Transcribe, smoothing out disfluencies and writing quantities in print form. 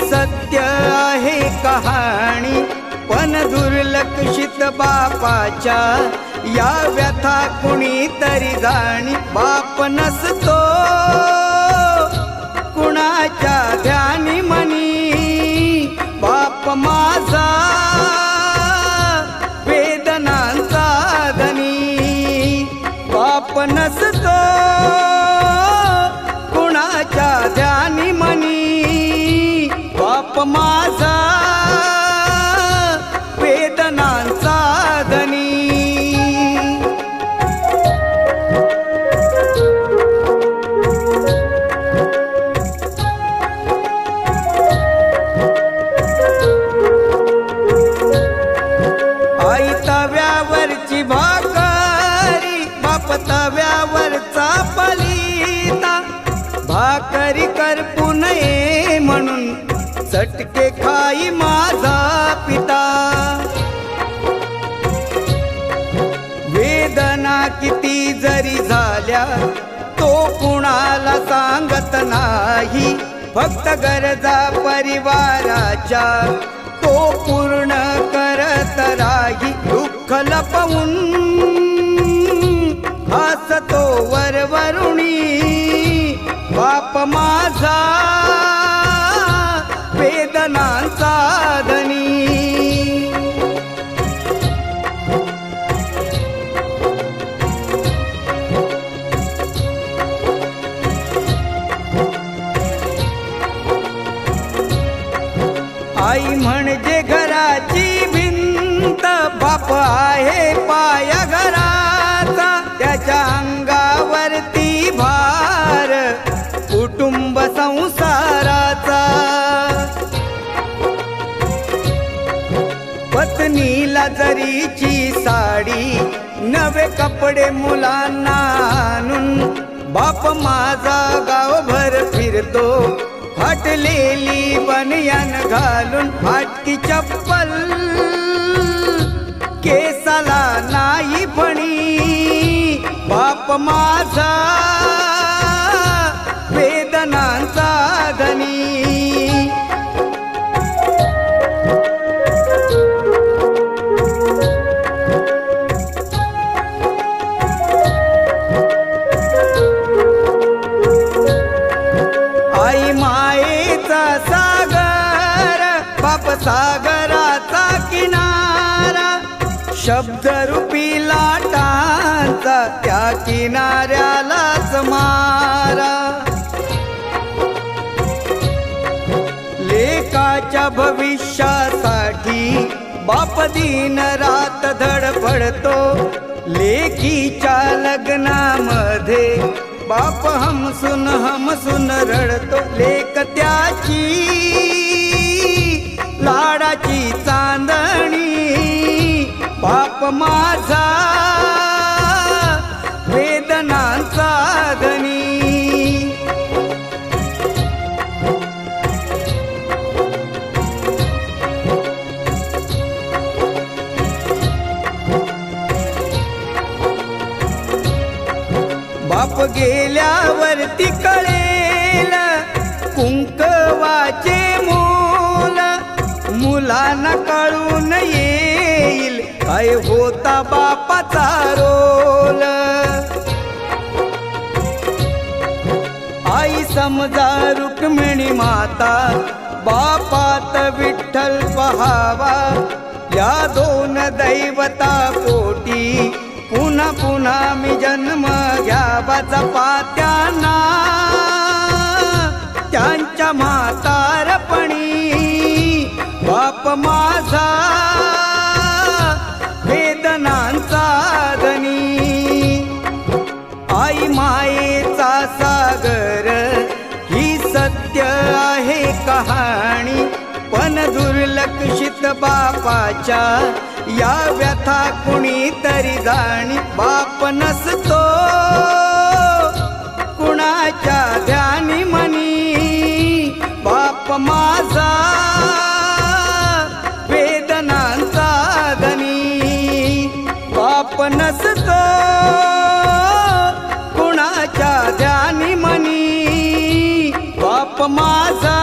सत्य आहे कहाणी, पण दुर्लक्षित बापाच्या या व्यथा कुणीतरी जाणी. बाप नसतो कुणाच्या ध्यानी मनी, बाप माझा वेदनांचा धनी. बाप नसतो कुणाच्या ध्यानी मनी, बाप माझा वेदनांचा धनी. आई तव्यावरची भाकरी, बाप तव्यावरचा पलिता. भाकरी करपू नये म्हणून चटके खाई माझा पिता. वेदना किती जरी झाल्या तो कुणाला सांगत नाही, फक्त गरजा परिवाराच्या तो पूर्ण करत राही. दुःख लपवून हसतो वरवरुणी, बाप माझा वेदनांचा धनी. आई म्हणजे घराची भिंत, बाप आहे पाया घराचा. त्याच्या अंगावरती भार कुटुंब संसाराचा. पत्नीला जरीची साडी, नवे कपडे मुलांना आणून, बाप माझा गावभर फिरतो फाटलेली बनियान घालून. फाटकी चप्पल केसाला नाही फणी, बाप माझा वेदनांचा धनी. आई मायेचा सागर, बाप सागराचा किनारा. शब्दरूपी लाटांचा त्या किनाऱ्यालाच मारा. लेकाच्या भविष्यासाठी बाप दिन रात धडपडतो. लेकीच्या लग्नामध्ये बाप हमसून रडतो. लेक त्याची लाडाची चांदणी, बाप माझा वेदनांचा धनी. बाप गेल्यावरती कळेल कुंकवाचे मोल, मुलांना कळून येईल काय होता बापाचा रोल. आई समजा रुक्मिणी माता, बापात विठ्ठल पहावा. या दोन दैवता पोटी पुन्हा पुन्हा मी जन्म घ्यावा. जपात्यांना त्यांच्या म्हातारपणी, बाप माझा वेदनांचा धनी. आई मायेचा सागर ही सत्य आहे कहाणी, पण दुर्लक्षित बापाच्या या व्यथा कुणीतरी जाणी. बाप नसतो कुणाच्या ध्यानी मनी, बाप माझा वेदनांचा धनी. बाप नसतो कुणाच्या ध्यानी मनी, बाप माझा